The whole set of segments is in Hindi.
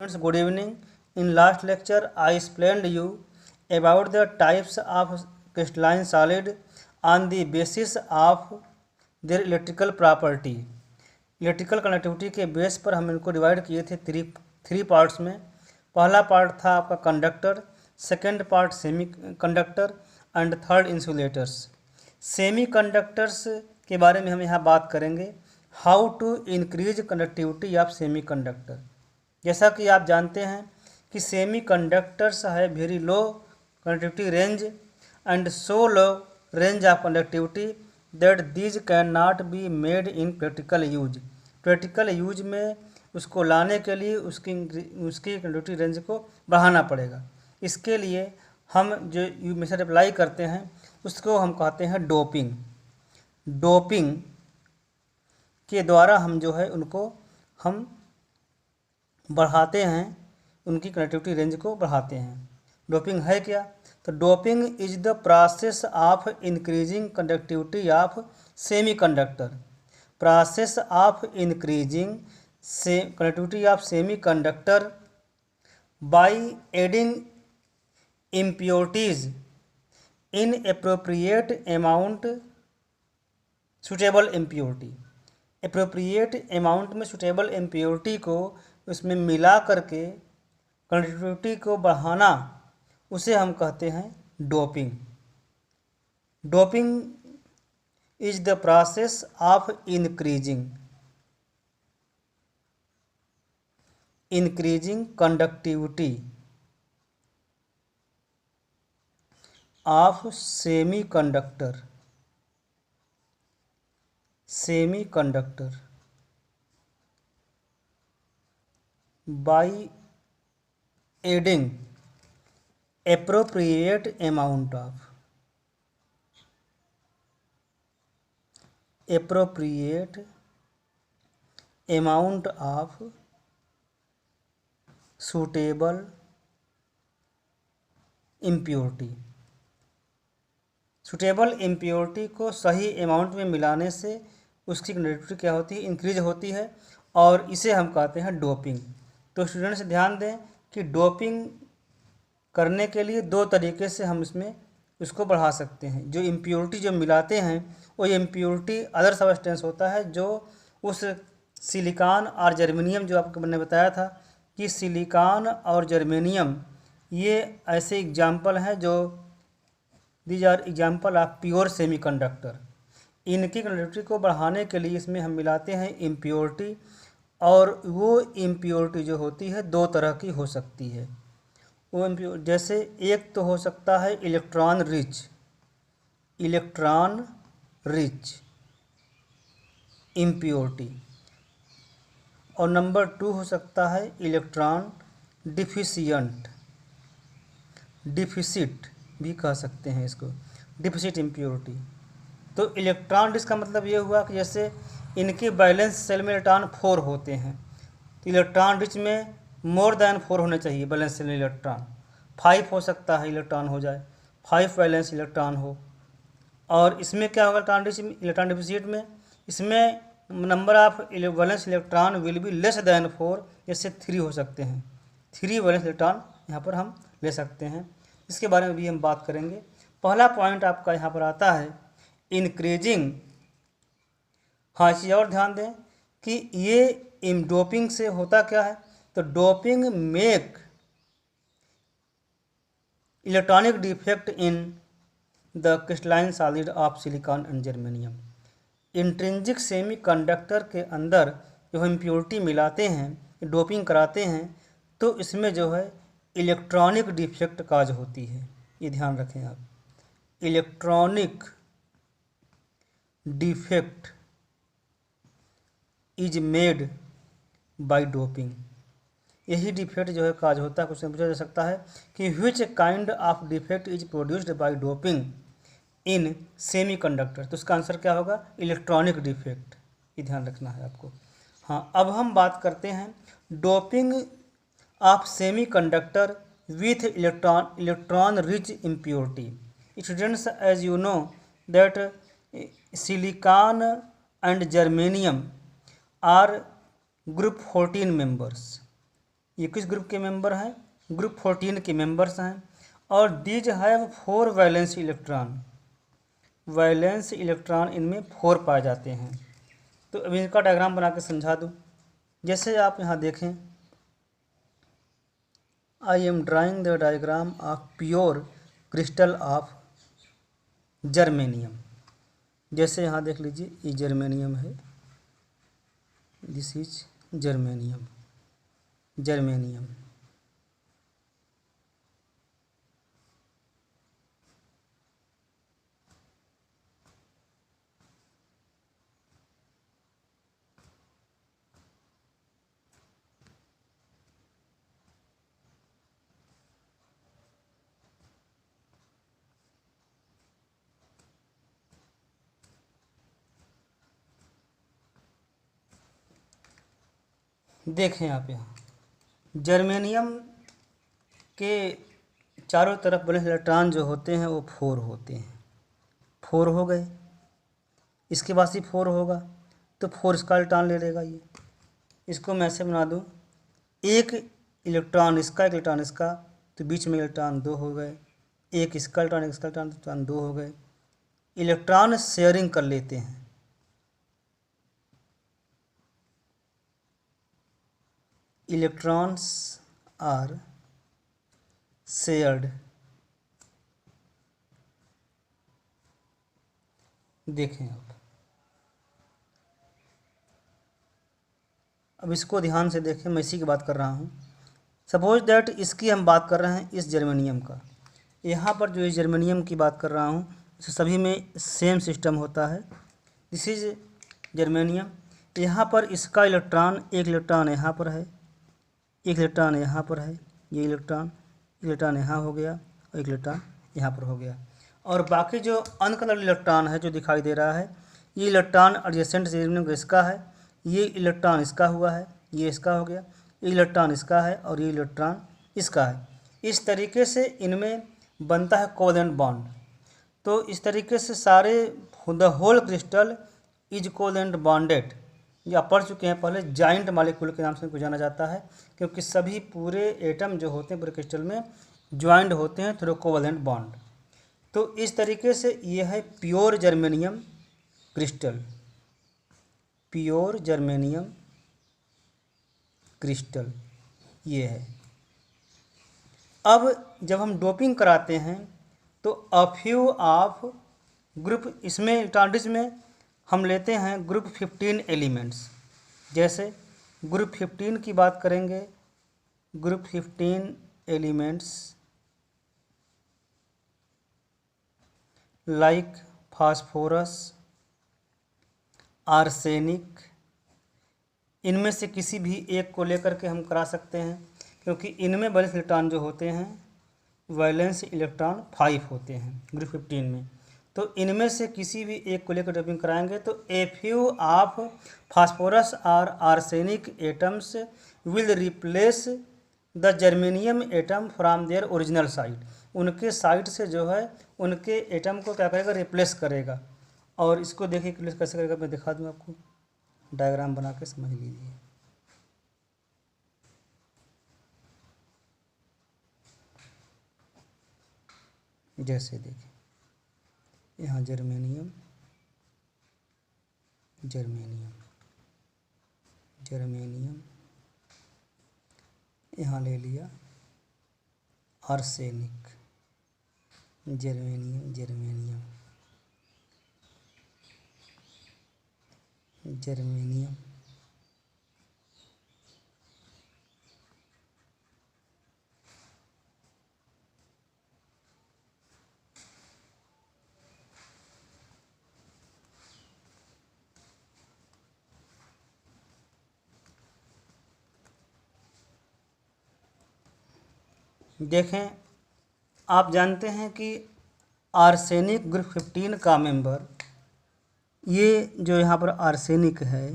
Friends, good evening. In last lecture, I explained you about the types of crystalline solid on the basis of their electrical property. Electrical connectivity के बेस पर हम इनको डिवाइड किए थे थ्री पार्ट्स में। पहला पार्ट था आपका conductor, second part semi conductor and third insulators. Semi conductors के बारे में हम यहाँ बात करेंगे, how to increase conductivity of semi conductor. जैसा कि आप जानते हैं कि सेमी कंडक्टर्स है very low conductivity range and so low range of conductivity that these can not be made in practical use. Practical use में उसको लाने के लिए उसकी कंडक्टिविटी रेंज को बढ़ाना पड़ेगा। इसके लिए हम जो मेथड अप्लाई करते हैं उसको हम कहते हैं डोपिंग। डोपिंग के द्वारा हम जो है उनको हम बढ़ाते हैं, उनकी कनेक्टिविटी रेंज को बढ़ाते हैं। डोपिंग है क्या? तो doping is the process of increasing conductivity of semi conductor. Process of increasing से conductivity of semi conductor by adding impurities in appropriate amount suitable impurity. Appropriate amount में सुटेबल इम्प्योरिटी को उसमें मिला करके कंडक्टिविटी को बढ़ाना, उसे हम कहते हैं doping. Doping is the process of increasing conductivity of semi conductor by adding appropriate amount of suitable impurity। Suitable impurity को सही अमाउंट में मिलाने से उसकी कंडक्टिविटी क्या होती है? इंक्रीज होती है, और इसे हम कहते हैं डोपिंग। तो स्टूडेंट्स ध्यान दें कि डोपिंग करने के लिए दो तरीके से हम इसमें उसको बढ़ा सकते हैं। जो इम्प्योरिटी जो मिलाते हैं वो इम्प्योरिटी अदर सब्सटेंस होता है, जो उस सिलिकॉन और जर्मेनियम, जो आपको मैंने बताया था कि सिलिकॉन और जर्मेनियम ये ऐसे एग्जाम्पल हैं जो these are example of pure semi conductor. इनकी कंडक्टिविटी को बढ़ाने के लिए इसमें हम मिलाते हैं इम्प्योरिटी, और वो इम्प्योरिटी जो होती है दो तरह की हो सकती है। वो जैसे एक तो हो सकता है इलेक्ट्रॉन रिच इम्प्योरिटी, और नंबर 2 हो सकता है इलेक्ट्रॉन डिफिसिट भी कह सकते हैं इसको, डिफिसिट इम्प्योरिटी। तो इलेक्ट्रॉन रिच का मतलब ये हुआ कि जैसे इनके बैलेंस सेल में इलेक्ट्रॉन 4 होते हैं, तो इलेक्ट्रॉन रिच में मोर देन 4 होने चाहिए बैलेंस सेल में इलेक्ट्रॉन। 5 हो सकता है इलेक्ट्रॉन हो जाए, 5 बैलेंस इलेक्ट्रॉन हो। और इसमें क्या होगा इलेक्ट्रॉन रिच इलेक्ट्रॉन डिफिसिट में, इसमें number of balance electron will be less than 4, जैसे 3 हो सकते हैं। 3 बैलेंस इलेक्ट्रॉन यहाँ पर हम ले सकते हैं। इसके बारे में भी हम बात करेंगे। पहला पॉइंट आपका यहाँ पर आता है इंक्रीजिंग। हाँ, चीज़ और ध्यान दें कि ये डोपिंग से होता क्या है, तो doping make electronic defect in the crystalline solid of silicon and germanium. Intrinsic semi conductor के अंदर जो हम इम्प्योरिटी मिलाते हैं, डोपिंग कराते हैं, तो इसमें जो है इलेक्ट्रॉनिक डिफेक्ट काज होती है। ये ध्यान रखें आप, electronic defect is made by doping. यही डिफेक्ट जो है काज होता है। क्वेश्चन पूछा जा सकता है कि which kind of defect is produced by doping in semi conductor. तो इसका आंसर क्या होगा? Electronic defect. ये ध्यान रखना है आपको। हाँ, अब हम बात करते हैं doping of semi conductor with electron rich impurity. Students, as you know that silicon and germanium are group 14 members. ये किस ग्रुप के मेंबर हैं? ग्रुप 14 के मेंबर्स हैं। और these have 4 valence electron, valence electron इनमें 4 पाए जाते हैं। तो अब इनका डायग्राम बना के समझा दूँ। जैसे आप यहाँ देखें, I am drawing the diagram of pure crystal of germanium. जैसे यहाँ देख लीजिए, ये जर्मेनियम है, दिस इज जर्मेनियम, जर्मेनियम। देखें आप यहाँ जर्मेनियम के चारों तरफ वैलेंस इलेक्ट्रॉन जो होते हैं वो 4 होते हैं। 4 हो गए, इसके पास ही 4 होगा तो 4 इसका इलेक्ट्रॉन ले लेगा। ये इसको मैं ऐसे बना दूँ, एक इलेक्ट्रॉन इसका, एक इलेक्ट्रॉन इसका, तो बीच में इलेक्ट्रॉन 2 हो गए। एक इसका इलेक्ट्रॉन, एक इसका इलेक्ट्रॉन, 2 हो गए। इलेक्ट्रॉन शेयरिंग कर लेते हैं। Electrons are shared. देखें आप, अब इसको ध्यान से देखें, मैं इसी की बात कर रहा हूँ। सपोज दैट इसकी हम बात कर रहे हैं, इस जर्मेनियम का। यहाँ पर जो इस जर्मेनियम की बात कर रहा हूँ, इस सभी में सेम सिस्टम होता है। This is germanium. यहाँ पर इसका इलेक्ट्रॉन, एक इलेक्ट्रॉन यहाँ पर है, एक इलेक्ट्रॉन यहाँ पर है, ये इलेक्ट्रॉन यहाँ हो गया, और एक इलेक्ट्रॉन यहाँ पर हो गया। और बाकी जो अनकलर्ड इलेक्ट्रॉन है जो दिखाई दे रहा है, ये इलेक्ट्रॉन एडजेसेंट जर्मेनियम का इसका है, ये इलेक्ट्रॉन इसका हुआ है, ये इसका हो गया, ये इलेक्ट्रॉन इसका है, और ये इलेक्ट्रॉन इसका है। इस तरीके से इनमें बनता है कोवेलेंट बॉन्ड। तो इस तरीके से सारे the whole crystal is covalent bonded, या पढ़ चुके हैं पहले, जॉइंट मॉलिक्यूल के नाम से इनको जाना जाता है, क्योंकि सभी पूरे एटम जो होते हैं पूरे क्रिस्टल में ज्वाइंट होते हैं थ्रू कोवेलेंट बॉन्ड। तो इस तरीके से ये है pure germanium crystal, pure germanium crystal ये है। अब जब हम डोपिंग कराते हैं तो अ फ्यू ऑफ ग्रुप, इसमें इलेक्ट्रॉनिक्स में हम लेते हैं ग्रुप 15 एलिमेंट्स। जैसे ग्रुप 15 की बात करेंगे, group 15 elements like phosphorus, arsenic, इनमें से किसी भी एक को लेकर के हम करा सकते हैं, क्योंकि इनमें वैलेंस इलेक्ट्रॉन जो होते हैं वैलेंस इलेक्ट्रॉन 5 होते हैं ग्रुप 15 में। तो इनमें से किसी भी एक को लेकर डोपिंग कराएंगे तो ए फ्यू ऑफ फास्फोरस और arsenic atoms will replace the germanium atom from their original site. उनके साइट से जो है उनके एटम को क्या करेगा, रिप्लेस करेगा। और इसको देखिए रिप्लेस कैसे करेगा, मैं दिखा दूँ आपको, डायग्राम बना के समझ लीजिए। जैसे देखिए यहाँ जर्मेनियम, जर्मेनियम, जर्मेनियम, यहाँ ले लिया आर्सेनिक, जर्मेनियम, जर्मेनियम, जर्मेनियम, देखें आप जानते हैं कि आर्सेनिक ग्रुप 15 का मेंबर, ये जो यहाँ पर आर्सेनिक है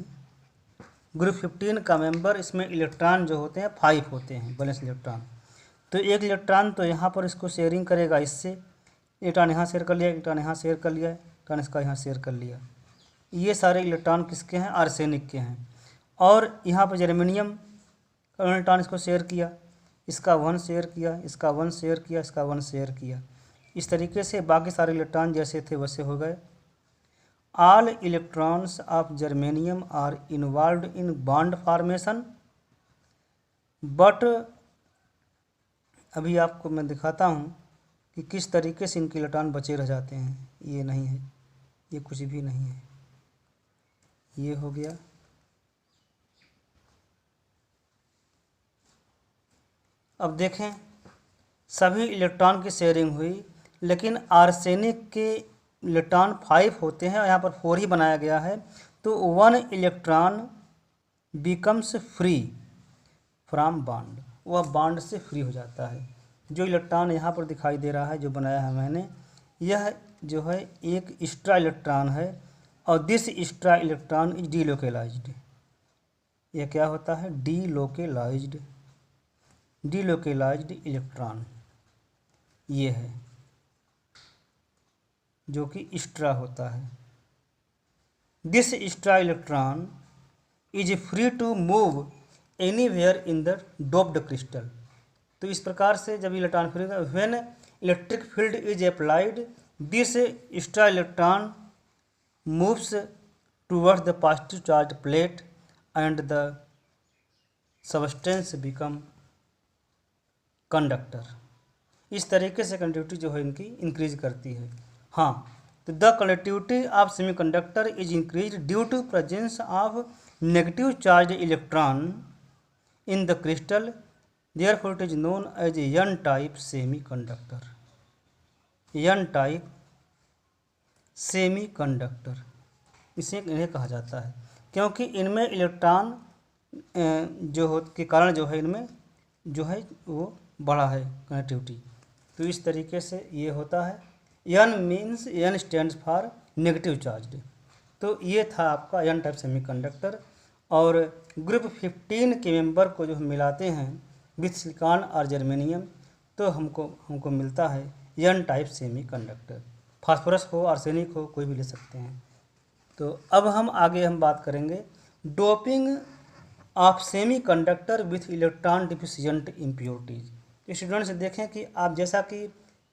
ग्रुप 15 का मेंबर, इसमें इलेक्ट्रॉन जो होते हैं 5 होते हैं वैलेंस इलेक्ट्रॉन। तो एक इलेक्ट्रॉन तो यहाँ पर इसको शेयरिंग करेगा, इससे इलेक्ट्रॉन यहाँ शेयर कर लिया, इलेक्ट्रॉन यहाँ शेयर कर लिया, इलेक्ट्रॉन इसका यहाँ शेयर कर लिया। ये सारे इलेक्ट्रॉन किसके हैं, आर्सेनिक के हैं। और यहाँ पर जर्मेनियम और इलेक्ट्रॉन इसको शेयर किया, इसका 1 शेयर किया, इसका 1 शेयर किया, इसका 1 शेयर किया। इस तरीके से बाकी सारे इलेक्ट्रॉन जैसे थे वैसे हो गए। All electrons of germanium are involve in bond formation, but अभी आपको मैं दिखाता हूँ कि किस तरीके से इनके इलेक्ट्रॉन बचे रह जाते हैं। ये नहीं है, ये कुछ भी नहीं है, ये हो गया। अब देखें, सभी इलेक्ट्रॉन की शेयरिंग हुई, लेकिन आर्सेनिक के इलेक्ट्रॉन 5 होते हैं और यहाँ पर 4 ही बनाया गया है, तो 1 electron becomes free from bond, वह बॉन्ड से फ्री हो जाता है। जो इलेक्ट्रॉन यहाँ पर दिखाई दे रहा है, जो बनाया है मैंने, यह जो है एक एक्स्ट्रा इलेक्ट्रॉन है, और दिस एक्स्ट्रा इलेक्ट्रॉन इज डीलोकेलाइज्ड। यह क्या होता है? डीलोकेलाइज्ड इलेक्ट्रॉन ये है जो कि एक्स्ट्रा होता है। This extra electron is free to move anywhere in the doped crystal. तो इस प्रकार से जब इलेक्ट्रॉन फ्री होगा, when electric field is applied, this extra electron moves towards the positive charge plate and the substance become conductor. इस तरीके से कंडक्टिविटी जो है इनकी इंक्रीज करती है। हाँ, तो the conductivity of semiconductor is increase due to presence of negative charge electron in the crystal, therefore it is known as N type semiconductor. N type semiconductor इसे इन्हें कहा जाता है, क्योंकि इनमें इलेक्ट्रॉन जो हो के कारण जो है इनमें जो है वो बड़ा है कनेक्टिविटी। तो इस तरीके से ये होता है। N means, N stands for negative charge. तो ये था आपका एन टाइप सेमीकंडक्टर। और ग्रुप 15 के मेंबर को जो हम मिलाते हैं विथ सिलिकॉन और जर्मेनियम, तो हमको मिलता है एन टाइप सेमीकंडक्टर। फास्फोरस हो, आर्सेनिक हो, कोई भी ले सकते हैं। तो अब हम आगे बात करेंगे doping of semiconductor with electron deficient impurities. तो स्टूडेंट्स देखें कि आप जैसा कि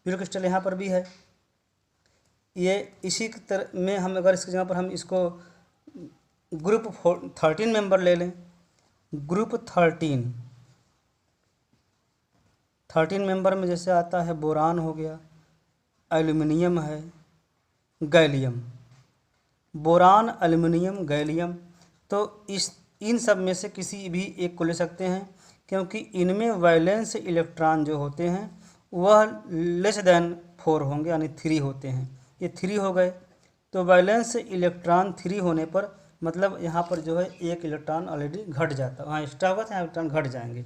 प्योर क्रिस्टल यहाँ पर भी है, ये इसी की तरह में हम अगर इसकी जगह पर हम इसको ग्रुप 13 मेंबर ले लें, ग्रुप 13 मेंबर में जैसे आता है बोरान हो गया, एल्युमिनियम है, गैलियम, बोरान, एल्युमिनियम, गैलियम। तो इन सब में से किसी भी एक को ले सकते हैं, क्योंकि इनमें वैलेंस इलेक्ट्रॉन जो होते हैं वह लेस देन 4 होंगे, यानी 3 होते हैं। ये 3 हो गए, तो वैलेंस इलेक्ट्रॉन 3 होने पर मतलब यहाँ पर जो है एक इलेक्ट्रॉन ऑलरेडी घट जाता है, वहाँ एक्स्ट्रा होगा तो यहाँ इलेक्ट्रॉन घट जाएंगे।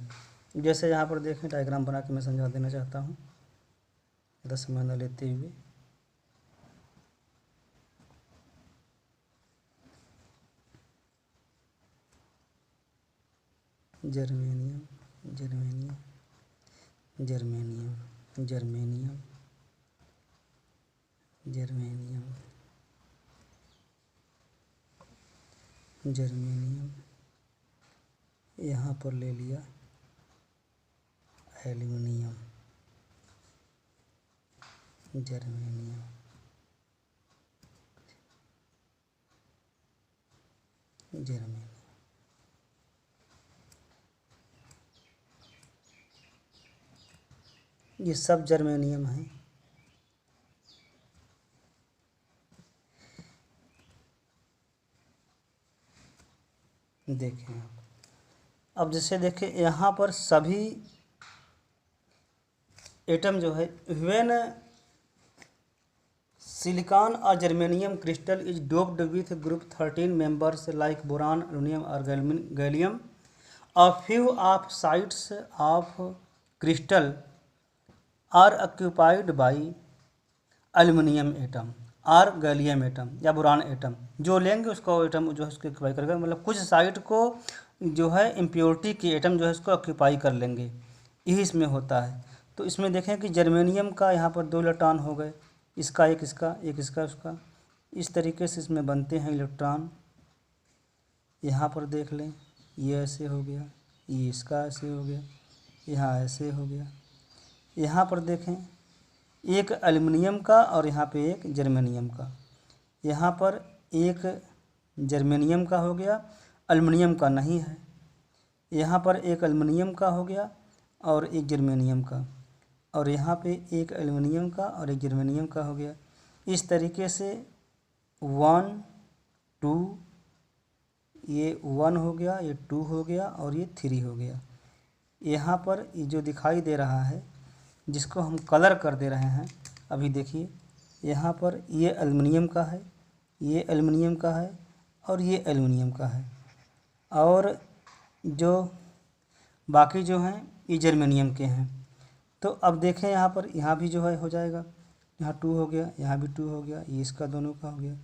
जैसे यहाँ पर देखें, डायग्राम बना के मैं समझा देना चाहता हूँ, 10 महीना लेते हुए। Germanium, germanium, germanium, germanium, germanium, germanium, यहाँ पर ले लिया एल्युमिनियम, जर्मेनियम, जर्मेनियम। ये सब जर्मेनियम है। देखें आप, अब जैसे देखें यहाँ पर सभी एटम जो है, व्हेन सिलिकॉन और germanium crystal is doped with group 13 members like boron, aluminium और gallium, a few of sites of crystal are occupied by aluminium atom और गैलियम एटम या बोरान एटम। जो लेंगे उसको एटम जो है उसको ऑक्यूपाई करेगा, मतलब कुछ साइट को जो है इम्प्योरिटी के एटम जो है इसको ऑक्यूपाई कर लेंगे, यही इसमें होता है। तो इसमें देखें कि जर्मेनियम का यहाँ पर 2 इलेक्ट्रॉन हो गए, इसका एक इसका, एक इसका उसका, इस तरीके से इसमें बनते हैं इलेक्ट्रॉन। यहाँ पर देख लें, ये ऐसे हो गया, ये इसका ऐसे हो गया, यहाँ ऐसे हो गया। यहाँ पर देखें एक एल्युमिनियम का और यहाँ पे एक जर्मेनियम का, यहाँ पर एक जर्मेनियम का हो गया, एल्युमिनियम का नहीं है। यहाँ पर एक एल्युमिनियम का हो गया और एक जर्मेनियम का, और यहाँ पे एक एल्युमिनियम का और एक जर्मेनियम का हो गया। इस तरीके से 1 2, ये 1 हो गया, ये 2 हो गया और ये 3 हो गया। यहाँ पर ये जो दिखाई दे रहा है जिसको हम कलर कर दे रहे हैं, अभी देखिए यहाँ पर ये एल्युमिनियम का है, ये एल्युमिनियम का है और ये एल्युमिनियम का है, और जो बाकी जो हैं ये जर्मेनियम के हैं। तो अब देखें यहाँ पर, यहाँ भी जो है हो जाएगा, यहाँ 2 हो गया, यहाँ भी 2 हो गया, ये इसका दोनों का हो गया।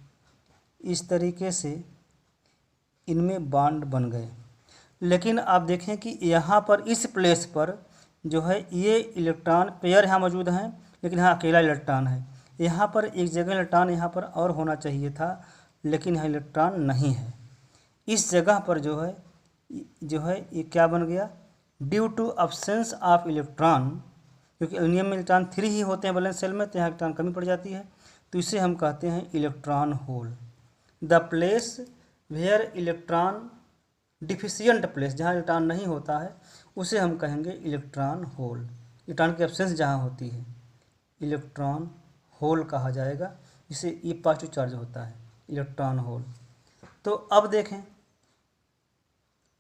इस तरीके से इनमें बॉन्ड बन गए। लेकिन आप देखें कि यहाँ पर इस प्लेस पर जो है ये इलेक्ट्रॉन पेयर यहाँ मौजूद हैं, लेकिन यहाँ अकेला इलेक्ट्रॉन है। यहाँ पर एक जगह इलेक्ट्रॉन यहाँ पर और होना चाहिए था, लेकिन यहाँ इलेक्ट्रॉन नहीं है। इस जगह पर जो है ये क्या बन गया, due to absence of electron, क्योंकि एल्युमिनियम में इलेक्ट्रॉन 3 ही होते हैं वैलेंस शेल में, तो यहाँ इलेक्ट्रॉन कमी पड़ जाती है, तो इसे हम कहते हैं electron hole. The place where electron deficient place, जहाँ इलेक्ट्रॉन नहीं होता है उसे हम कहेंगे इलेक्ट्रॉन होल। इलेक्ट्रॉन की एब्सेंस जहाँ होती है इलेक्ट्रॉन होल कहा जाएगा, जिसे ई पॉजिटिव चार्ज होता है, इलेक्ट्रॉन होल। तो अब देखें,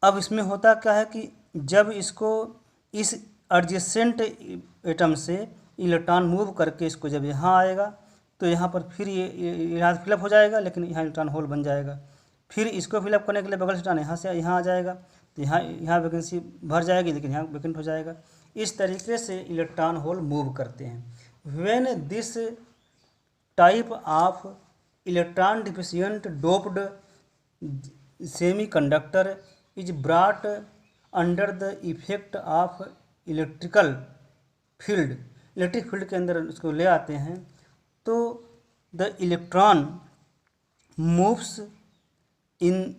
अब इसमें होता क्या है कि जब इसको इस एडजेसेंट एटम से इलेक्ट्रॉन मूव करके इसको जब यहाँ आएगा तो यहाँ पर फिर ये यहाँ फिलअप हो जाएगा, लेकिन यहाँ इलेक्ट्रॉन होल बन जाएगा। फिर इसको फिलअप करने के लिए बगल से इलेक्ट्रॉन यहाँ से यहाँ आ जाएगा, तो यहाँ वैकेंसी भर जाएगी, लेकिन यहाँ वैकेंट हो जाएगा। इस तरीके से इलेक्ट्रॉन होल मूव करते हैं। When this type of electron deficient doped semiconductor is brought under the effect of electrical field, electric field के अंदर उसको ले आते हैं, तो the electron moves in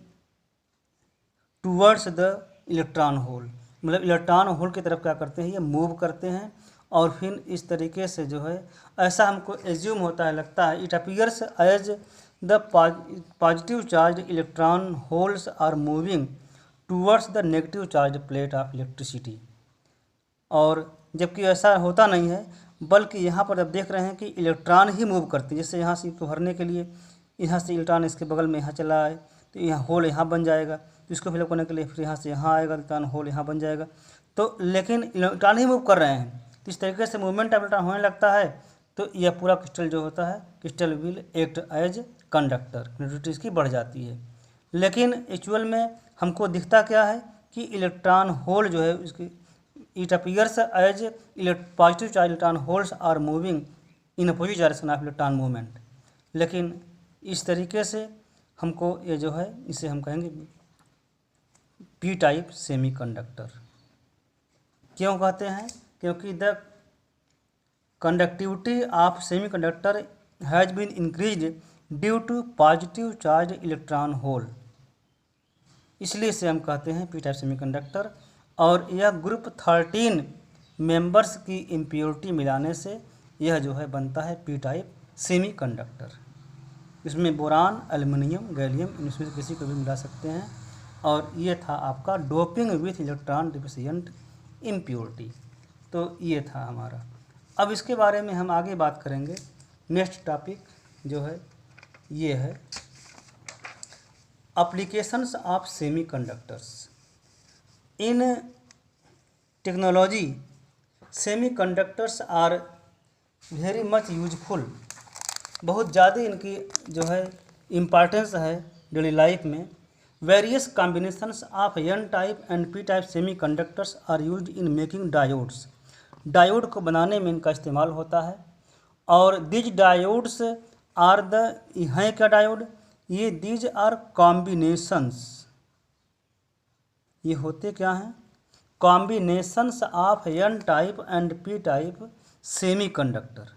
towards the electron hole, मतलब इलेक्ट्रॉन होल की तरफ क्या करते हैं, ये मूव करते हैं। और फिर इस तरीके से जो है ऐसा हमको एज्यूम होता है, लगता है, it appears as the positive charge electron holes are moving towards the negative charge plate of electricity. और जबकि ऐसा होता नहीं है, बल्कि यहाँ पर अब देख रहे हैं कि इलेक्ट्रॉन ही मूव करते हैं। जैसे यहाँ से इसको भरने के लिए यहाँ से इलेक्ट्रॉन इसके बगल में यहाँ चला आए तो यहाँ होल यहाँ बन जाएगा, तो इसको फिलअप करने के लिए फिर यहाँ से यहाँ आएगा, इलेक्ट्रॉन होल यहाँ बन जाएगा। तो लेकिन इलेक्ट्रॉन ही मूव कर रहे हैं, तो इस तरीके से मूवमेंट ऑफ इलेक्ट्रॉन होने लगता है, तो यह पूरा क्रिस्टल जो होता है, crystal will act as conductor, conductivity इसकी बढ़ जाती है। लेकिन एक्चुअल में हमको दिखता क्या है कि इलेक्ट्रॉन होल जो है इसकी it appears as positive charge electron holes are moving in opposite direction of electron movement. लेकिन इस तरीके से हमको ये जो है इसे हम कहेंगे पी टाइप सेमीकंडक्टर। क्यों कहते हैं, क्योंकि the conductivity of semiconductor has been increased due to positive charge electron hole, इसलिए इसे हम कहते हैं पी टाइप सेमीकंडक्टर। और यह ग्रुप 13 मेंबर्स की इम्प्योरिटी मिलाने से यह जो है बनता है पी टाइप सेमीकंडक्टर। इसमें बोरान, एल्युमिनियम, गैलियम, इनमें से किसी को भी मिला सकते हैं। और ये था आपका doping with electron deficient impurity. तो ये था हमारा। अब इसके बारे में हम आगे बात करेंगे। नेक्स्ट टॉपिक जो है ये है applications of semiconductors in technology. Semiconductors are very much useful, बहुत ज़्यादा इनकी जो है इम्पॉर्टेंस है डेली लाइफ में। Various combinations of N type and P type semiconductors are used in making diodes. Diode को बनाने में इनका इस्तेमाल होता है। और दिज डायोड्स आर द, हैं क्या डायोड, ये दीज आर कॉम्बिनेशंस, ये होते क्या हैं, combinations of N type and P type semiconductor.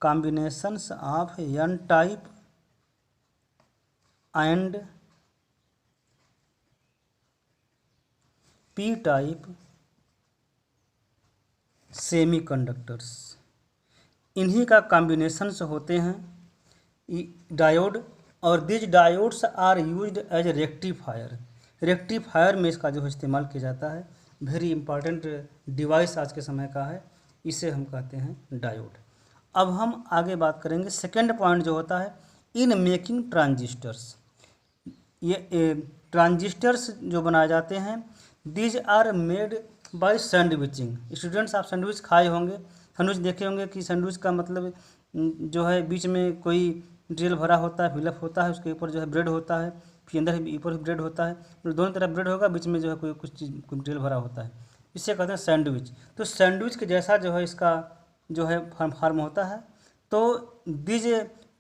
Combinations of N type and P type semiconductors, इन्हीं का कॉम्बिनेशंस होते हैं डायोड, और these diodes are used as rectifier. Rectifier में इसका जो है इस्तेमाल किया जाता है। वेरी इंपॉर्टेंट डिवाइस आज के समय का है, इसे हम कहते हैं डायोड। अब हम आगे बात करेंगे सेकेंड पॉइंट जो होता है इन मेकिंग ट्रांजिस्टर्स। ये ट्रांजिस्टर्स जो बनाए जाते हैं these are made by sandwiching. Students, आप सैंडविच खाए होंगे, सैंडविच देखे होंगे कि सैंडविच का मतलब जो है बीच में कोई मटेरियल भरा होता है, फिलअप होता है, उसके ऊपर जो है ब्रेड होता है, फिर अंदर ऊपर भी ब्रेड होता है, तो दोनों तरफ ब्रेड होगा, बीच में जो है कुछ चीज़ कोई मटेरियल भरा होता है, इसे कहते हैं सैंडविच। तो सैंडविच के जैसा जो है इसका जो है फॉर्म होता है। तो these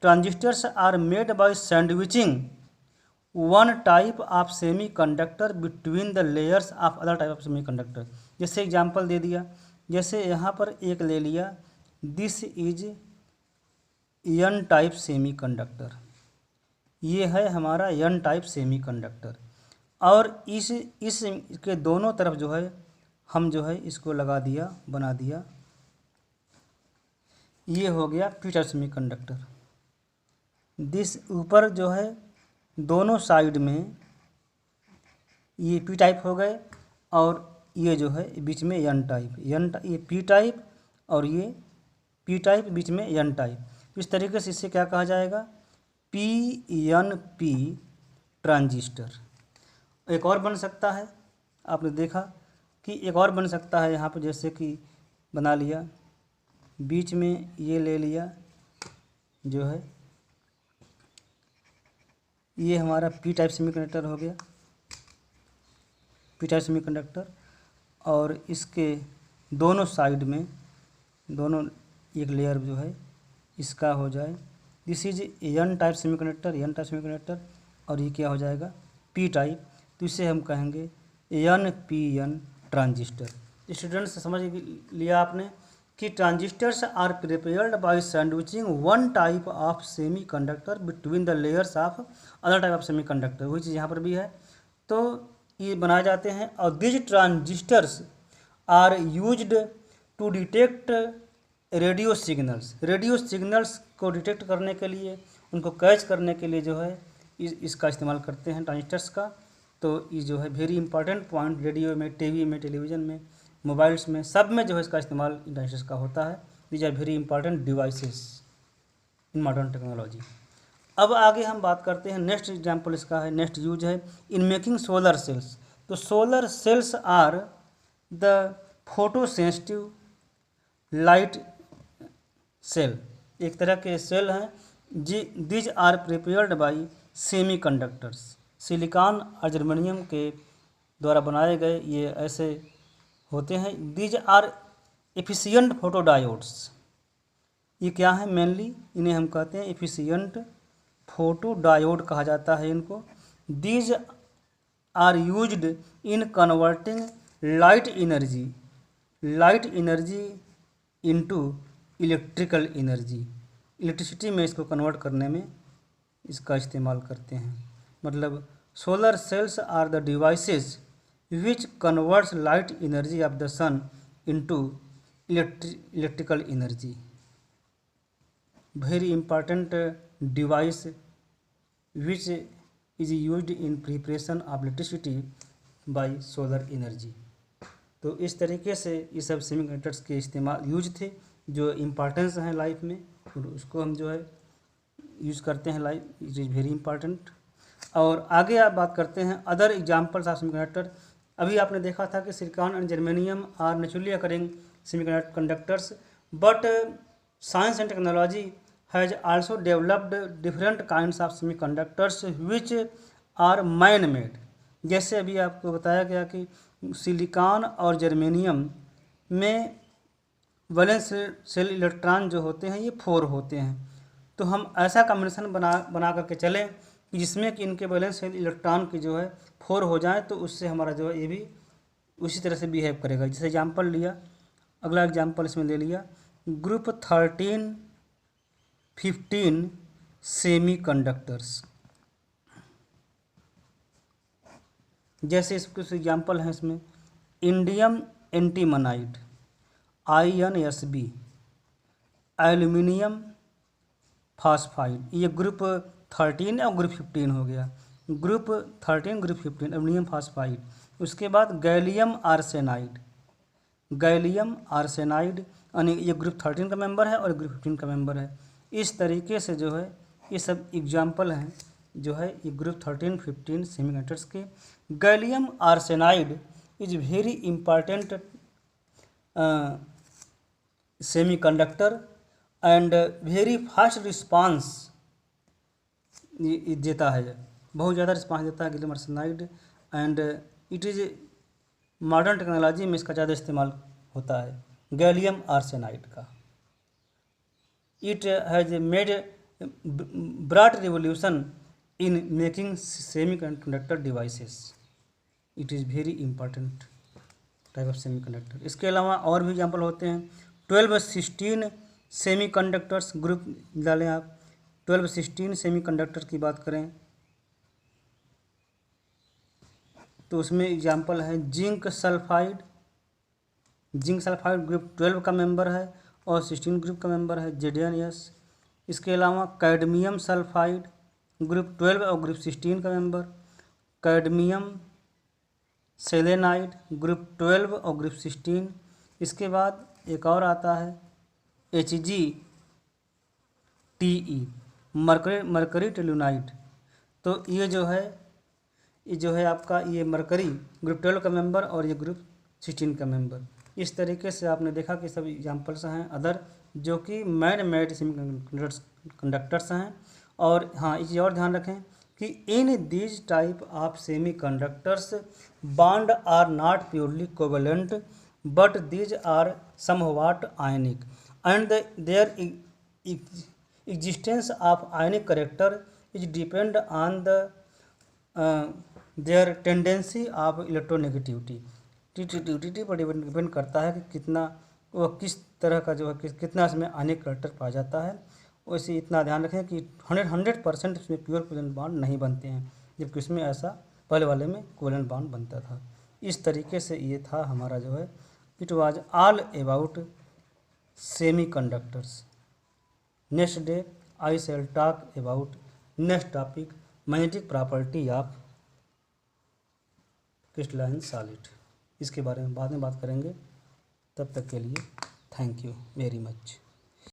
transistors are made by sandwiching one type of semi conductor between the layers of other type of semi conductor. जैसे एग्जाम्पल दे दिया, जैसे यहाँ पर एक ले लिया, this is N type semiconductor, ये है हमारा एन टाइप सेमी कंडक्टर, और इस के दोनों तरफ जो है हम जो है इसको लगा दिया, बना दिया, ये हो गया P type semi conductor. This ऊपर जो है दोनों साइड में ये पी टाइप हो गए, और ये जो है बीच में एन टाइप, ये पी टाइप और ये पी टाइप, बीच में एन टाइप। इस तरीके से इससे क्या कहा जाएगा, पी एन पी ट्रांजिस्टर। एक और बन सकता है, आपने देखा कि एक और बन सकता है यहाँ पर, जैसे कि बना लिया, बीच में ये ले लिया जो है, ये हमारा पी टाइप सेमीकंडक्टर हो गया, पी टाइप सेमीकंडक्टर, और इसके दोनों साइड में दोनों एक लेयर जो है इसका हो जाए, this is N type semiconductor, N type semiconductor, और ये क्या हो जाएगा पी टाइप, तो इसे हम कहेंगे N P N transistor. Students, समझ लिया आपने कि transistors are prepared by sandwiching one type of semi conductor between the layers of other type of semi conductor, वही चीज़ यहाँ पर भी है। तो ये बनाए जाते हैं, और these transistors are used to detect radio signals. Radio signals को डिटेक्ट करने के लिए, उनको कैच करने के लिए जो है इसका इस्तेमाल करते हैं ट्रांजिस्टर्स का। तो ये जो है वेरी इंपॉर्टेंट पॉइंट, रेडियो में, टीवी में, टेलीविज़न में, मोबाइल्स में, सब में जो है इसका इस्तेमाल ट्रांजिस्टर्स का होता है। These are very important devices in modern technology. अब आगे हम बात करते हैं, नेक्स्ट एग्जांपल इसका है, नेक्स्ट यूज है इन मेकिंग सोलर सेल्स। तो solar cells are the photosensitive light cell, एक तरह के सेल हैं these are prepared by semiconductors. Silicon और जर्मेनियम के द्वारा बनाए गए ये ऐसे होते हैं। These are efficient photodiodes. ये क्या है, मेनली इन्हें हम कहते हैं एफिशिएंट फोटो डायोड कहा जाता है इनको। These are used in converting light energy into electrical energy. Electricity में इसको कन्वर्ट करने में इसका इस्तेमाल करते हैं। मतलब solar cells are the devices which converts light energy of the sun into electrical energy. Very important device which is used in preparation of electricity by solar energy. तो इस तरीके से ये सब सेमीकंडक्टर्स के इस्तेमाल यूज थे, जो इम्पॉर्टेंस हैं लाइफ में, और उसको हम जो है यूज़ करते हैं life, it is very important. और आगे आप बात करते हैं अदर एग्जांपल्स ऑफ सेमीकंडक्टर। अभी आपने देखा था कि silicon and germanium are naturally occurring semiconductors, but science and technology has also developed different kinds of semiconductors which are man made. जैसे अभी आपको बताया गया कि सिलिकॉन और जर्मेनियम में वैलेंस शेल इलेक्ट्रॉन जो होते हैं ये 4 होते हैं। तो हम ऐसा कॉम्बिनेशन बना करके चलें कि जिसमें कि इनके वैलेंस शेल इलेक्ट्रॉन की जो है 4 हो जाए, तो उससे हमारा जो है ये भी उसी तरह से बिहेव करेगा। जैसे एग्जांपल लिया, अगला एग्जांपल इसमें ले लिया, ग्रुप 13-15 सेमी कंडक्टर्स। जैसे कुछ एग्जांपल हैं इसमें, इंडियम एंटीमोनाइट INSB, एल्यूमिनियम फास्फाइड, ये ग्रुप 13 और ग्रुप 15 हो गया। Group 13 group 15 aluminium phosphide. उसके बाद गैलियम आर्सेनाइड, गैलियम आर्सेनाइड यानी ये ग्रुप 13 का मेंबर है और ग्रुप 15 का मेंबर है। इस तरीके से जो है ये सब एग्जाम्पल हैं जो है ये ग्रुप 13 15 सेमीकंडक्टर्स के। Gallium arsenide is very important semiconductor and very fast response देता है, बहुत ज़्यादा रिस्पांस देता है gallium arsenide. And it is modern technology में इसका ज़्यादा इस्तेमाल होता है गैलियम आर्सेनाइड का। It has made brought revolution in making semiconductor devices. It is very important type of semiconductor. इसके अलावा और भी एग्जाम्पल होते हैं। 12-16 सेमीकंडक्टर्स ग्रुप डालें आप, 12-16 सेमीकंडक्टर की बात करें तो उसमें एग्जाम्पल है zinc sulphide. Zinc sulphide group 12 का मेंबर है और 16 ग्रुप का मेंबर है ZnS। इसके अलावा कैडमियम सल्फाइड ग्रुप 12 और ग्रुप 16 का मेंबर। कैडमियम सेलेनाइड ग्रुप 12 और ग्रुप 16। इसके बाद एक और आता है HgTe मरकरी टेलुनाइड। तो ये जो है आपका ये मरकरी ग्रुप 12 का मेंबर और ये ग्रुप 16 का मेंबर। इस तरीके से आपने देखा कि सब एग्जाम्पल्स हैं अदर जो कि मैन मेड सेमीकंडक्टर्स हैं। और हाँ एक चीज़ और ध्यान रखें कि in these type of semiconductors bond are not purely covalent but these are somewhat ionic and their existence of ionic character is depend on the their tendency of electronegativity पर डिपेंड करता है कि कितना वह किस तरह का जो है कितना इसमें आयनिक करेक्टर पाया जाता है। वैसे इतना ध्यान रखें कि 100% इसमें प्योर कोवेलेंट बॉन्ड नहीं बनते हैं, जबकि इसमें ऐसा पहले वाले में कोवेलेंट बॉन्ड बनता था। इस तरीके से ये था हमारा जो है it was all about semiconductors. Next day I shall talk about next topic magnetic property of crystalline solid। इसके बारे में बाद में बात करेंगे। तब तक के लिए थैंक यू वेरी मच।